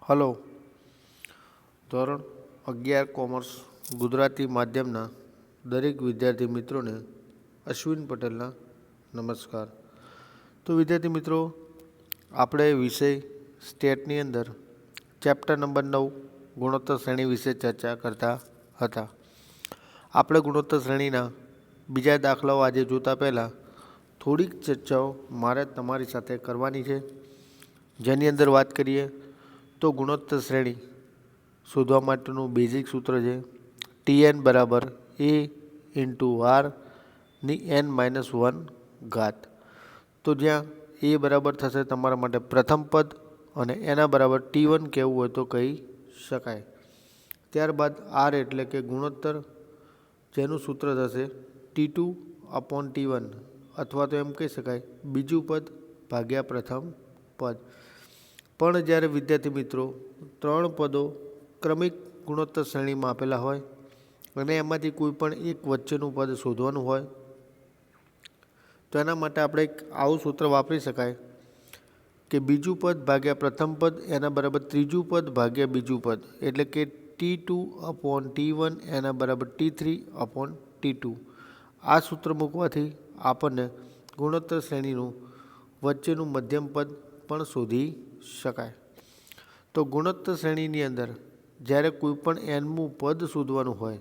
Hello. ધોરણ 11 commerce Gujarati માધ્યમના દરેક વિદ્યાર્થી મિત્રોને અશ્વિન પટેલના નમસ્કાર. તો વિદ્યાર્થી મિત્રો, આપણે વિષય સ્ટેટની અંદર ચેપ્ટર નંબર 9 ગુણોત્તર શ્રેણી વિશે ચર્ચા કરતા હતા. આપણે ગુણોત્તર શ્રેણીના બીજા દાખલાઓ આજે જોતા પહેલાં થોડીક ચર્ચાઓ મારે તમારી સાથે કરવાની છે, જેની અંદર વાત કરીએ તો ગુણોત્તર શ્રેણી શોધવા માટેનું બેઝિક સૂત્ર છે TN બરાબર A ઇન્ટુ R ની n-1 ઘાત. તો જ્યાં A બરાબર થશે તમારા માટે પ્રથમ પદ અને એના બરાબર T1 કહેવું હોય તો કહી શકાય. ત્યારબાદ R એટલે કે ગુણોત્તર, જેનું સૂત્ર થશે T2 અપોન T1, અથવા તો એમ કહી શકાય બીજું પદ ભાગ્યા પ્રથમ પદ. પણ જ્યારે વિદ્યાર્થી મિત્રો 3 પદો ક્રમિક ગુણોત્તર શ્રેણીમાં આપેલા હોય અને એમાંથી કોઈ પણ એક વચ્ચેનું પદ શોધવાનું હોય તો એના માટે આપણે એક આવું સૂત્ર વાપરી શકાય કે બીજું પદ ભાગ્યા પ્રથમ પદ એના બરાબર ત્રીજું પદ ભાગ્યા બીજું પદ, એટલે કે T2 અપોન T1 એના બરાબર T3 અપોન T2. આ સૂત્ર મૂકવાથી આપણને ગુણોત્તર શ્રેણીનું વચ્ચેનું મધ્યમ પદ પણ શોધી શકાય. તો ગુણોત્તર શ્રેણીની અંદર જ્યારે કોઈ પણ એનમું પદ શોધવાનું હોય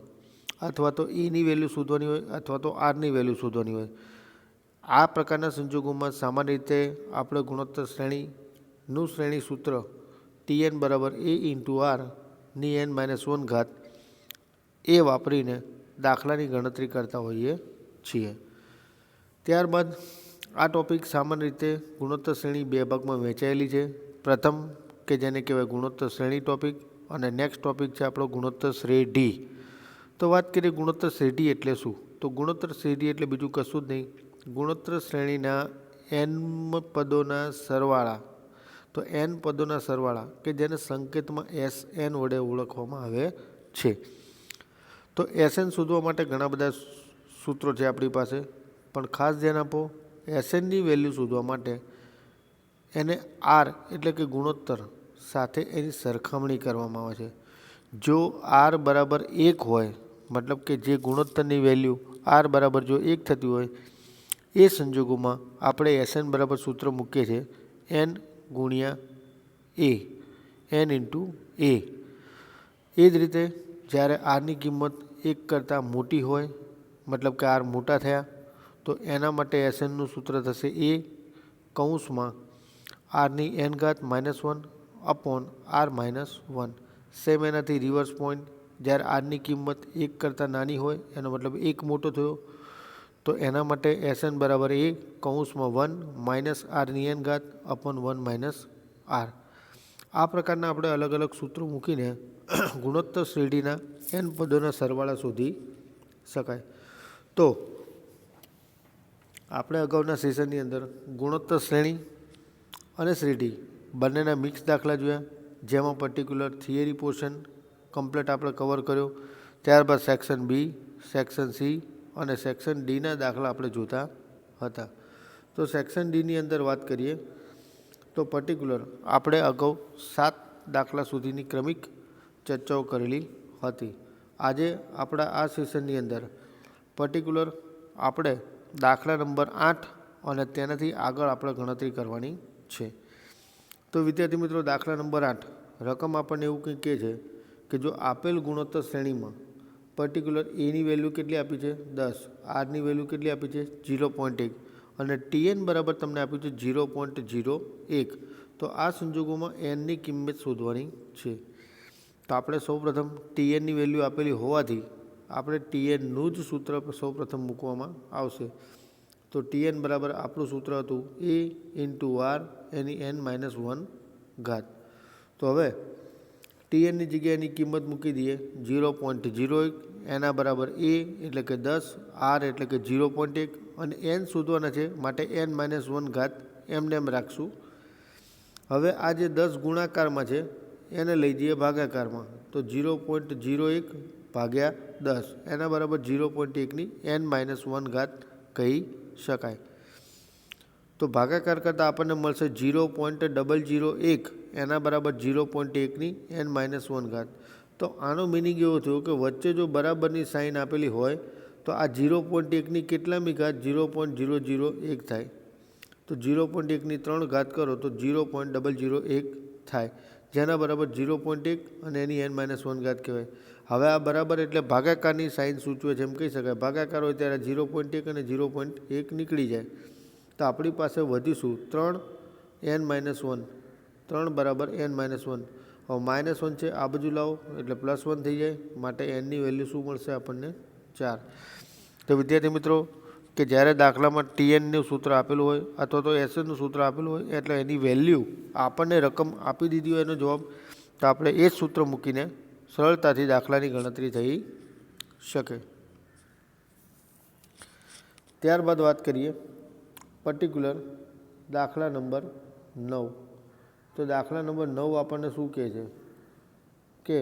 અથવા તો Eની વેલ્યુ શોધવાની હોય અથવા તો Rની વેલ્યુ શોધવાની હોય, આ પ્રકારના સંજોગોમાં સામાન્ય રીતે આપણે ગુણોત્તર શ્રેણીનું શ્રેણી સૂત્ર TN બરાબર A ઇન્ટુ R ની n-1 ઘાત એ વાપરીને દાખલાની ગણતરી કરતા હોઈએ છીએ. ત્યારબાદ આ ટૉપિક સામાન્ય રીતે ગુણોત્તર શ્રેણી 2 ભાગમાં વહેંચાયેલી છે. પ્રથમ કે જેને કહેવાય ગુણોત્તર શ્રેણી ટૉપિક, અને નેક્સ્ટ ટૉપિક છે આપણો ગુણોત્તર શ્રેઢી. તો વાત કરીએ ગુણોત્તર શ્રેઢી એટલે શું? તો ગુણોત્તર શ્રેઢી એટલે બીજું કશું જ નહીં, ગુણોત્તર શ્રેણીના n પદોના સરવાળા. તો n પદોના સરવાળા કે જેને સંકેતમાં Sn વડે ઓળખવામાં આવે છે. તો Sn શોધવા માટે ઘણા બધા સૂત્રો છે આપણી પાસે, પણ ખાસ ધ્યાન આપો, Snની વેલ્યુ શોધવા માટે એને R એટલે કે ગુણોત્તર સાથે એની સરખામણી કરવામાં આવે છે. જો R બરાબર 1 હોય, મતલબ કે જે ગુણોત્તરની વેલ્યુ R બરાબર જો 1 થતી હોય, એ સંજોગોમાં આપણે Sn બરાબર સૂત્ર મૂકીએ છીએ n ગુણ્યા A, n ઇન્ટુ A. એ જ રીતે જ્યારે Rની કિંમત 1 કરતાં મોટી હોય, મતલબ કે R મોટા થયા, તો એના માટે Snનું સૂત્ર થશે A કૌંસમાં Rની n ઘાત -1 અપોન R -1. સેમ એનાથી રિવર્સ પોઈન્ટ, જ્યારે Rની કિંમત 1 કરતાં નાની હોય, એનો મતલબ 1 મોટો થયો, તો એના માટે Sn બરાબર A કૌંસમાં 1 માઇનસ Rની n ઘાત અપોન 1 - R. આ પ્રકારના આપણે અલગ અલગ સૂત્રો મૂકીને ગુણોત્તર શ્રેઢીના n પદોના સરવાળા શોધી શકાય. તો આપણે અગાઉના સેશનની અંદર ગુણોત્તર શ્રેણી અને શ્રેઢી બંનેના મિક્સ દાખલા જોયા, જેમાં પર્ટિક્યુલર થિયરી પોર્શન કમ્પ્લીટ આપણે કવર કર્યો. ત્યારબાદ સેક્શન B, સેક્શન C અને સેક્શન Dના દાખલા આપણે જોતા હતા. તો સેક્શન Dની અંદર વાત કરીએ તો પર્ટિક્યુલર આપણે અગાઉ 7 દાખલા સુધીની ક્રમિક ચર્ચાઓ કરેલી હતી. આજે આપણા આ સેશનની અંદર પર્ટિક્યુલર આપણે દાખલા નંબર 8 અને તેનાથી આગળ આપણે ગણતરી કરવાની છે. તો વિદ્યાર્થી મિત્રો, દાખલા નંબર 8 રકમ આપણને એવું કંઈક કહે છે કે જો આપેલ ગુણોત્તર શ્રેણીમાં પર્ટિક્યુલર Aની વેલ્યુ કેટલી આપી છે 10, Rની વેલ્યુ કેટલી આપી છે 0.1 અને TN બરાબર તમને આપ્યું છે 0.01. તો આ સંજોગોમાં nની કિંમત શોધવાની છે. તો આપણે સૌપ્રથમ TNની વેલ્યુ આપેલી હોવાથી આપણે TNનું જ સૂત્ર સૌપ્રથમ મૂકવામાં આવશે. તો TN બરાબર આપણું સૂત્ર હતું A into R any n-1 ઘાત. તો હવે TNની જગ્યાએની કિંમત મૂકી દઈએ 0.01, એના બરાબર A એટલે કે 10, R એટલે કે 0.1 અને n શોધવાના છે, માટે n-1 ઘાત એમને એમ રાખશું. હવે આ જે 10 ગુણાકારમાં છે એને લઈ જઈએ ભાગાકારમાં, તો 0.01 ભાગ્યા 10 એના બરાબર 0.1ની n-1 ઘાત કહી શકાય. તો ભાગાકાર કરતાં આપણને મળશે 0.001 એના બરાબર 0.1 n-1 તો આનો મિનિંગ એવો થયો કે વચ્ચે જો બરાબરની સાઇન આપેલી હોય તો આ 0.1 કેટલામી ઘાત 0.001 થાય, તો 0.1 3 ઘાત કરો તો 0.001 થાય, જેના બરાબર 0.1 અને એની n-1 કહેવાય. હવે આ બરાબર એટલે ભાગાકારની સાઇન સૂચવે છે એમ કહી શકાય. ભાગાકાર હોય ત્યારે 0.1 અને 0.1 નીકળી જાય તો આપણી પાસે વધીશું 3 n-1, 3 બરાબર n-1. હવે -1 છે આ બાજુ લાવો એટલે +1 થઈ જાય, માટે nની વેલ્યુ શું મળશે આપણને 4. તો વિદ્યાર્થી મિત્રો કે જ્યારે દાખલામાં TNનું સૂત્ર આપેલું હોય અથવા તો SNનું સૂત્ર આપેલું હોય એટલે એની વેલ્યુ આપણને રકમ આપી દીધી હોય એનો જવાબ, તો આપણે એ જ સૂત્ર મૂકીને સરળતાથી દાખલાની ગણતરી થઈ શકે. ત્યારબાદ વાત કરીએ પર્ટિક્યુલર દાખલા નંબર 9. તો દાખલા નંબર 9 આપણને શું કહે છે કે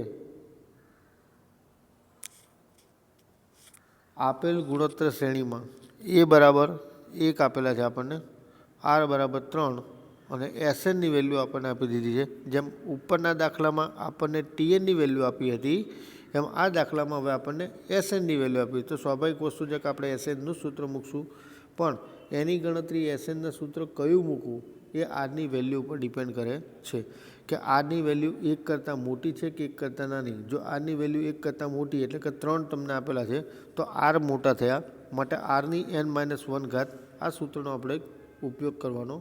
આપેલ ગુણોત્તર શ્રેણીમાં A બરાબર 1 આપેલા છે આપણને, R બરાબર 3 અને SNની વેલ્યુ આપણને આપી દીધી છે. જેમ ઉપરના દાખલામાં આપણને TNની વેલ્યુ આપી હતી એમ આ દાખલામાં હવે આપણને SNની વેલ્યુ આપી. તો સ્વાભાવિક વસ્તુ છે કે આપણે SNનું સૂત્ર મૂકશું, પણ એની ગણતરી SNના સૂત્ર કયું મૂકવું એ આરની વેલ્યુ ઉપર ડિપેન્ડ કરે છે કે આરની વેલ્યુ 1 કરતાં મોટી છે કે 1 કરતાં નાની. જો આરની વેલ્યુ 1 કરતાં મોટી એટલે કે 3 તમને આપેલા છે તો R મોટા થયા, માટે Rની n-1 આ સૂત્રનો આપણે ઉપયોગ કરવાનો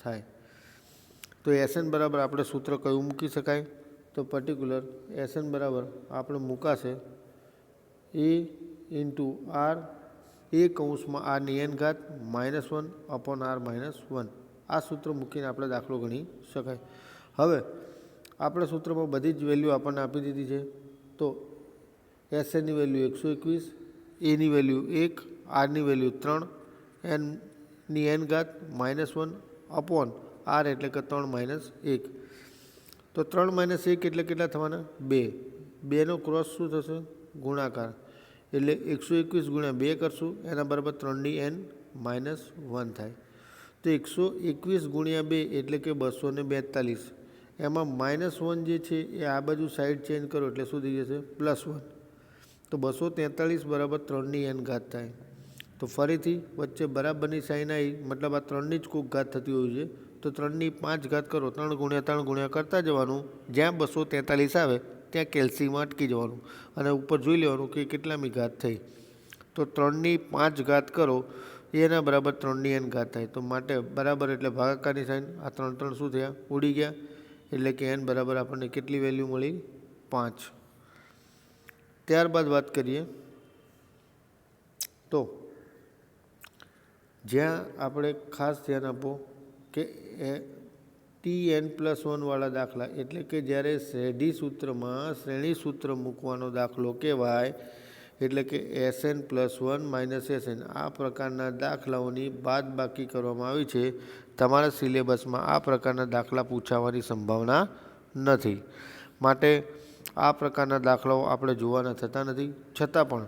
થાય. તો SN બરાબર આપણે સૂત્ર કયું મૂકી શકાય, તો પર્ટિક્યુલર SN બરાબર આપણે મૂકાશે A × R A કૌંસમાં Rની n ઘાત -1/R-1 આ સૂત્ર મૂકીને આપણે દાખલો ગણી શકાય. હવે આપણે સૂત્રમાં બધી જ વેલ્યુ આપણને આપી દીધી છે. તો SNની વેલ્યુ 121, Aની વેલ્યુ 1, Rની વેલ્યુ 3, nની n ઘાત -1/R એટલે કે 3 - 1. તો 3 - 1 એટલે કેટલા થવાના 2. 2નો ક્રોસ શું થશે ગુણાકાર, એટલે 121 × 2 કરશું એના બરાબર 3ની n-1 થાય. તો 121 × 2 એટલે કે 242. એમાં -1 જે છે એ આ બાજુ સાઈડ ચેન્જ કરો એટલે શું થઈ જશે +1. તો 243 બરાબર 3ની n ઘાત થાય. તો ફરીથી વચ્ચે બરાબરની સાઇન આવી, મતલબ આ 3ની જ કોઈક ઘાત થતી હોય છે, તો 3ની 5 ઘાત કરો, 3 × 3 ગુણ્યા કરતા જવાનું, જ્યાં 243 આવે ત્યાં કેલ્સીમાં અટકી જવાનું અને ઉપર જોઈ લેવાનું કે કેટલામી ઘાત થઈ. તો 3ની 5 ઘાત કરો એના બરાબર 3ની n ઘાત થાય. તો માટે બરાબર એટલે ભાગાકારની સાઇન, આ 3 3 શું થયા ઉડી ગયા, એટલે કે n બરાબર આપણને કેટલી વેલ્યુ મળી 5. ત્યારબાદ વાત કરીએ તો જ્યાં આપણે ખાસ ધ્યાન આપો કે Tn+1 વાળા દાખલા એટલે કે જ્યારે શ્રેણી સૂત્ર મૂકવાનો દાખલો કહેવાય, એટલે કે SN+1 - SN આ પ્રકારના દાખલાઓની બાદબાકી કરવામાં આવી છે. તમારા સિલેબસમાં આ પ્રકારના દાખલા પૂછાવાની સંભાવના નથી, માટે આ પ્રકારના દાખલાઓ આપણે જોવાના થતા નથી. છતાં પણ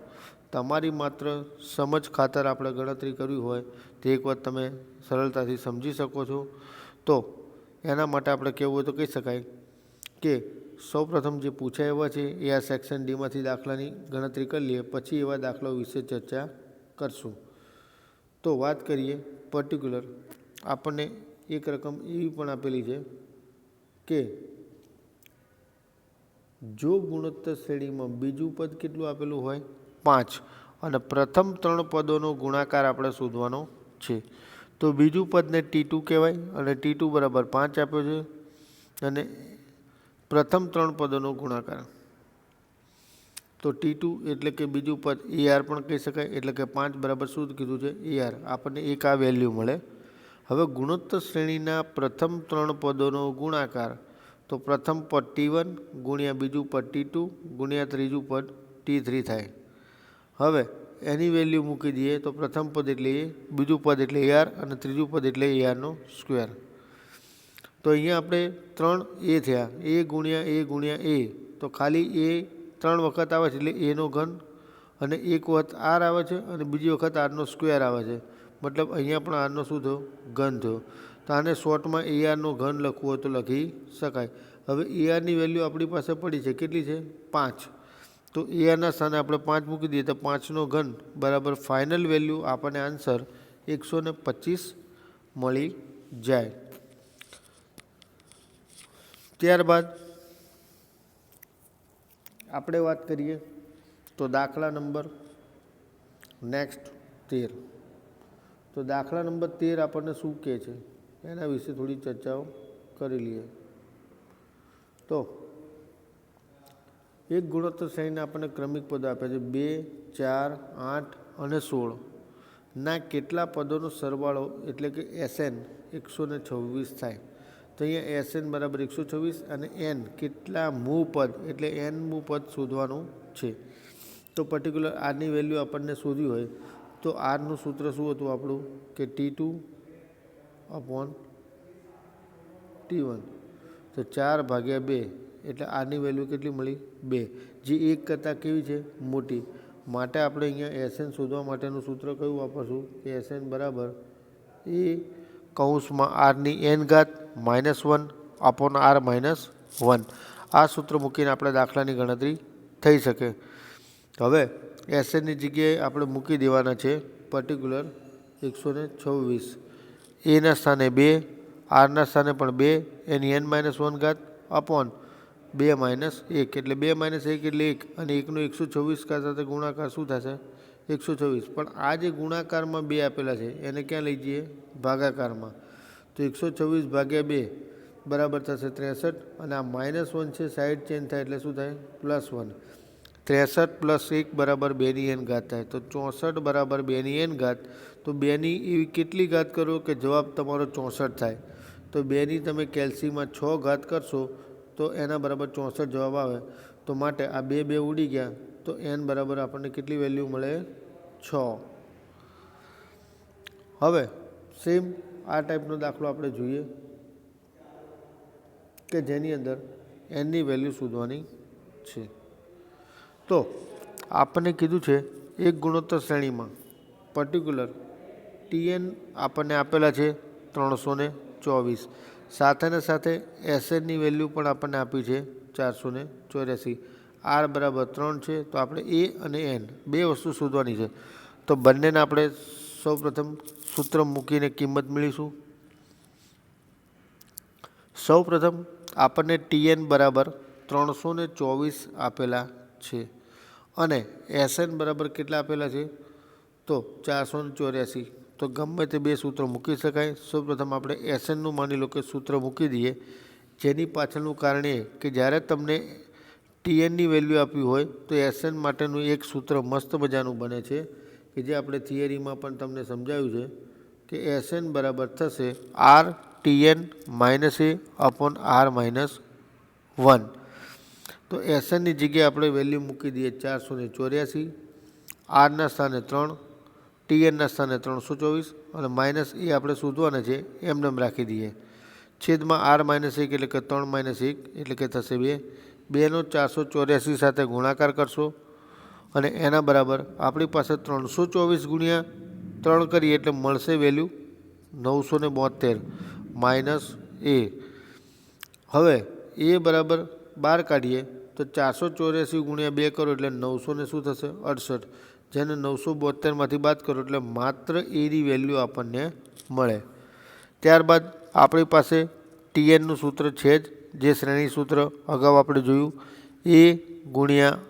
તમારી માત્ર સમજ ખાતર આપણે ગણતરી કરવી હોય તો એક વાત તમે સરળતાથી સમજી શકો છો. તો એના માટે આપણે કહેવું હોય તો કહી શકાય કે સૌપ્રથમ જે પૂછાય એવા છે એ આ સેક્શન ડીમાંથી દાખલાની ગણતરી કરી લઈએ, પછી એવા દાખલાઓ વિશે ચર્ચા કરશું. તો વાત કરીએ પર્ટિક્યુલર આપણને એક રકમ એવી પણ આપેલી છે કે જો ગુણોત્તર શ્રેણીમાં બીજું પદ કેટલું આપેલું હોય 5 અને પ્રથમ 3 પદોનો ગુણાકાર આપણે શોધવાનો છે. તો બીજું પદને T2 કહેવાય અને T2 બરાબર 5 આપ્યો છે અને પ્રથમ 3 પદોનો ગુણાકાર, તો T2 એટલે કે બીજું પદ AR પણ કહી શકાય, એટલે કે 5 બરાબર શું કીધું છે AR, આપણને એક આ વેલ્યુ મળે. હવે ગુણોત્તર શ્રેણીના પ્રથમ 3 પદોનો ગુણાકાર, તો પ્રથમ પદ T1 ગુણ્યા બીજું પદ T2 ગુણ્યા ત્રીજું પદ T3 થાય. હવે એની વેલ્યુ મૂકી દઈએ તો પ્રથમ પદ એટલે A, બીજું પદ એટલે AR અને ત્રીજું પદ એટલે AR² તો અહીંયા આપણે 3 A થયા, A ગુણ્યા A, તો ખાલી A 3 વખત આવે છે એટલે Aનો ઘન, અને એક વખત R આવે છે અને બીજી વખત R² આવે છે, મતલબ અહીંયા પણ Rનો શું થયો ઘન થયો. તો આને શોર્ટમાં ARનો ઘન લખવું હોય તો લખી શકાય. હવે ARની વેલ્યુ આપણી પાસે પડી છે, કેટલી છે? 5. તો ARના સ્થાને આપણે 5 મૂકી દઈએ તો 5નો ઘન બરાબર ફાઇનલ વેલ્યુ આપણને આન્સર 125 મળી જાય. ત્યારબાદ આપણે વાત કરીએ તો દાખલા નંબર નેક્સ્ટ 13. તો દાખલા નંબર 13 આપણને શું કહે છે એના વિશે થોડી ચર્ચાઓ કરી લઈએ. તો એક ગુણોત્તર શ્રેણીને આપણને ક્રમિક પદો આપ્યા છે 2, 4, 8 અને 16 ના કેટલા પદોનો સરવાળો એટલે કે SN 126 થાય. તો અહીંયા SN બરાબર 126 અને N કેટલા મૂળ પદ એટલે N મૂળ પદ શોધવાનું છે. તો પર્ટિક્યુલર આરની વેલ્યુ આપણને શોધવી હોય તો આરનું સૂત્ર શું હતું આપણું કે T2/T1. તો 4/2 એટલે આરની વેલ્યુ કેટલી મળી? 2, જે 1 કરતાં કેવી છે? મોટી. માટે આપણે અહીંયા SN શોધવા માટેનું સૂત્ર કયું વાપરશું કે SN બરાબર એ કૌંસમાં આરની n ઘાત -1/r-1. આ સૂત્ર મૂકીને આપણે દાખલાની ગણતરી થઈ શકે. હવે SNની જગ્યાએ આપણે મૂકી દેવાના છે પર્ટિક્યુલર 126. એના સ્થાને 2, આરના સ્થાને પણ 2, એની n-1 ઘાત અપોન 2 - 1 એટલે 2 - 1 એટલે 1 અને 1નો 126 સાથે ગુણાકાર શું થશે? 126. પણ આ જે ગુણાકારમાં 2 આપેલા છે એને ક્યાં લઈ જઈએ? ભાગાકારમાં. તો 126/2 બરાબર થશે 63 અને આ -1 છે સાઈડ ચેન્જ થાય એટલે શું થાય? +1. 63 + 1 બરાબર 2ની n ઘાત થાય. તો 64 બરાબર 2ની n ઘાત. તો 2ની એવી કેટલી ઘાત કરો કે જવાબ તમારો 64 થાય? તો 2ની તમે કેલ્સીમાં 6 ઘાત કરશો તો એના બરાબર 64 જવાબ આવે. તો માટે આ 2 ઉડી ગયા તો n બરાબર આપણને કેટલી વેલ્યુ મળે? 6. હવે સેમ આ ટાઈપનો દાખલો આપણે જોઈએ કે જેની અંદર nની વેલ્યુ શોધવાની છે. તો આપણને કીધું છે એક ગુણોત્તર શ્રેણીમાં પર્ટિક્યુલર TN આપણને આપેલા છે 324. સાથેને સાથે SNની વેલ્યુ પણ આપણને આપી છે 484. R બરાબર 3 છે. તો આપણે A અને N બે વસ્તુ શોધવાની છે. તો બંનેને આપણે સૌપ્રથમ સૂત્ર મૂકીને કિંમત મેળવીશું. સૌપ્રથમ આપણને TN બરાબર 324 આપેલા છે અને SN બરાબર કેટલા આપેલા છે? તો 484. તો ગમે તે બે સૂત્રો મૂકી શકાય. સૌપ્રથમ આપણે SNનું માની લો કે સૂત્ર મૂકી દઈએ, જેની પાછળનું કારણ એ કે જ્યારે તમને TNની વેલ્યુ આપી હોય તો SN માટેનું એક સૂત્ર મસ્ત મજાનું બને છે કે જે આપણે થિયરીમાં પણ તમને સમજાવ્યું છે કે SN બરાબર થશે RTN -A/r-1. તો SNની જગ્યાએ આપણે વેલ્યુ મૂકી દઈએ 484, આરના સ્થાને 3, TNના સ્થાને 324 અને માઇનસ એ આપણે શોધવાના છે એમને રાખી દઈએ. છેદમાં r-1 એટલે કે 3 - 1 એટલે કે થશે 2. 2નો 484 સાથે ગુણાકાર કરશો અને એના બરાબર આપણી પાસે 324 ગુણ્યા 3 કરીએ એટલે મળશે વેલ્યુ 972 માઇનસ A. હવે A બરાબર 12 કાઢીએ તો 484 ગુણ્યા 2 કરો એટલે 900 ને શું થશે? 68. જેને 972માંથી બાદ કરો એટલે માત્ર એની વેલ્યુ આપણને મળે. ત્યારબાદ આપણી પાસે TNનું સૂત્ર છે જ, જે શ્રેણી સૂત્ર અગાઉ આપણે જોયું, A ગુણ્યા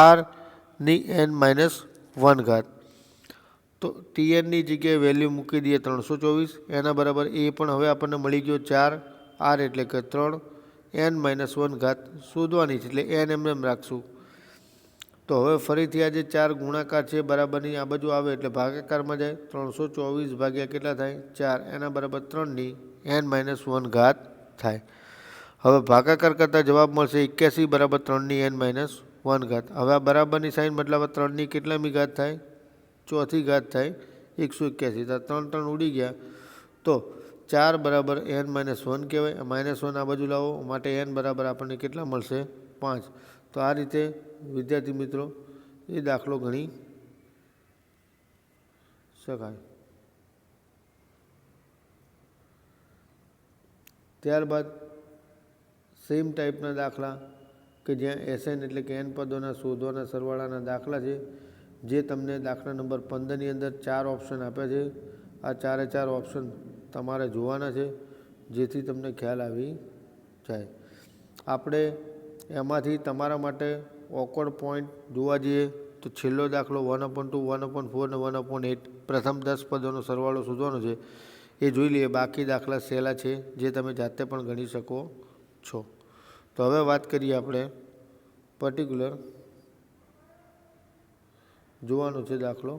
r-ની n-1 ઘાત. તો TNની જગ્યાએ વેલ્યુ મૂકી દઈએ 324, એના બરાબર A પણ હવે આપણને મળી ગયો 4, r એટલે કે 3, n-1 ઘાત શોધવાની છે એટલે n એમ રાખશું. તો હવે ફરીથી આ જે 4 ગુણાકાર છે બરાબરની આ બાજુ આવે એટલે ભાગાકારમાં જાય. 324 ભાગ્યા કેટલા થાય? 4. એના બરાબર 3ની n-1 ઘાત થાય. હવે ભાગાકાર કરતાં જવાબ મળશે 81 બરાબર 3ની n-1 ઘાત. હવે આ બરાબરની સાઇન મતલબ 3ની કેટલામી ઘાત થાય? ચોથી ઘાત થાય 181. તો 3 3 ઉડી ગયા તો 4 બરાબર n-1 કહેવાય. -1 આ બાજુ લાવો માટે n બરાબર આપણને કેટલા મળશે? 5. તો આ રીતે વિદ્યાર્થી મિત્રો એ દાખલો ગણી શકાય. ત્યારબાદ સેમ ટાઈપના દાખલા કે જ્યાં એસએન એટલે કે એન પદોના શોધવાના સરવાળાના દાખલા છે, જે તમને દાખલા નંબર 15ની અંદર 4 ઓપ્શન આપ્યા છે. આ 4 ઓપ્શન તમારે જોવાના છે, જેથી તમને ખ્યાલ આવી જાય. આપણે એમાંથી તમારા માટે ઓકવર્ડ પોઈન્ટ જોવા જઈએ તો છેલ્લો દાખલો 1/2, 1/4 અને 1/8 પ્રથમ 10 પદોનો સરવાળો શોધવાનો છે, એ જોઈ લઈએ. બાકી દાખલા સહેલા છે, જે તમે જાતે પણ ગણી શકો છો. તો હવે વાત કરીએ આપણે પર્ટિક્યુલર જોવાનું છે દાખલો.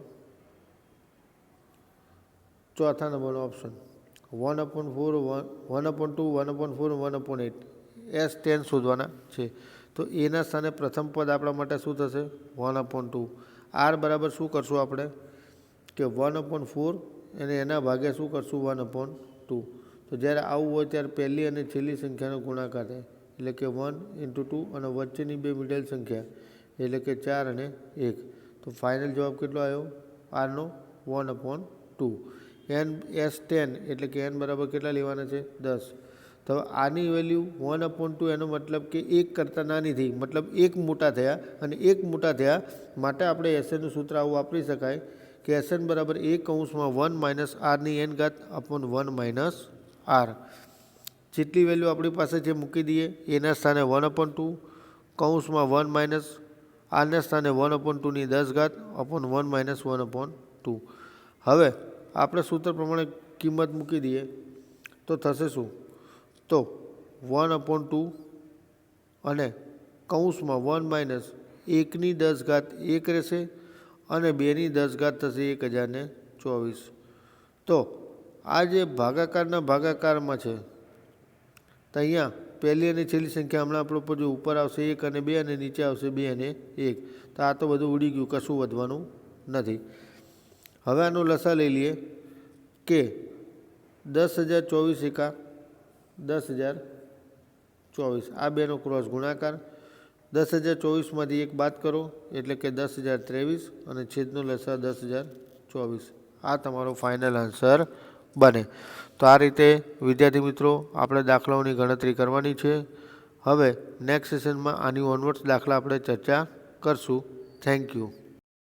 ચોથા નંબરનો ઓપ્શન 1/4, 1/2, 1/4, 1/8 S10 શોધવાના છે. તો એના સ્થાને પ્રથમ પદ આપણા માટે શું થશે? 1/2. R બરાબર શું કરશું આપણે કે 1/4 અને એના ભાગે શું કરશું? 1/2. તો જ્યારે આવું હોય ત્યારે પહેલી અને છેલ્લી સંખ્યાનો ગુણાકાર થાય, એટલે કે 1 × 2 અને વચ્ચેની બે મિડલ સંખ્યા એટલે કે 4 અને 1. તો ફાઇનલ જવાબ કેટલો આવ્યો? આરનો 1/2. S10 એટલે કે n બરાબર કેટલા લેવાના છે? 10. તો આની વેલ્યુ 1/2, એનો મતલબ કે 1 કરતાં નાની થઈ, મતલબ 1 મોટા થયા. અને 1 મોટા થયા માટે આપણે એસએનનું સૂત્ર આવું વાપરી શકાય કે એસએન બરાબર 1 -r ની n ઘાત અપોન 1 - r. જેટલી વેલ્યુ આપણી પાસે જે મૂકી દઈએ એના સ્થાને 1/2, કૌંસમાં 1 - આરના સ્થાને 1/2 10 ઘાત અપોન 1 - 1/2. હવે આપણે સૂત્ર પ્રમાણે કિંમત મૂકી દઈએ તો થશે શું? તો 1/2 અને કૌંસમાં 1 - 1ની 10 ઘાત 1 રહેશે અને 2ની 10 ઘાત થશે 1024. તો આ જે ભાગાકારના ભાગાકારમાં છે, તો અહીંયા પહેલી અને છેલ્લી સંખ્યા હમણાં આપણો પર જો ઉપર આવશે 1 અને 2 અને નીચે આવશે 2 અને 1. તો આ તો બધું ઉડી ગયું, કશું વધવાનું નથી. હવે આનો લસા લઈ લઈએ કે 10,024 એકા 10,024, આ બેનો ક્રોસ ગુણાકાર. 10,024માંથી 1 બાદ કરો એટલે કે 10,023 અને છેદનો લસા 10,024. આ તમારો ફાઇનલ આન્સર બને. તો આ રીતે વિદ્યાર્થી મિત્રો આપણે દાખલાઓની ગણતરી કરવાની છે. હવે નેક્સ્ટ સેશનમાં આની ઓનવર્ડ્સ દાખલા આપણે ચર્ચા કરશું. Thank you.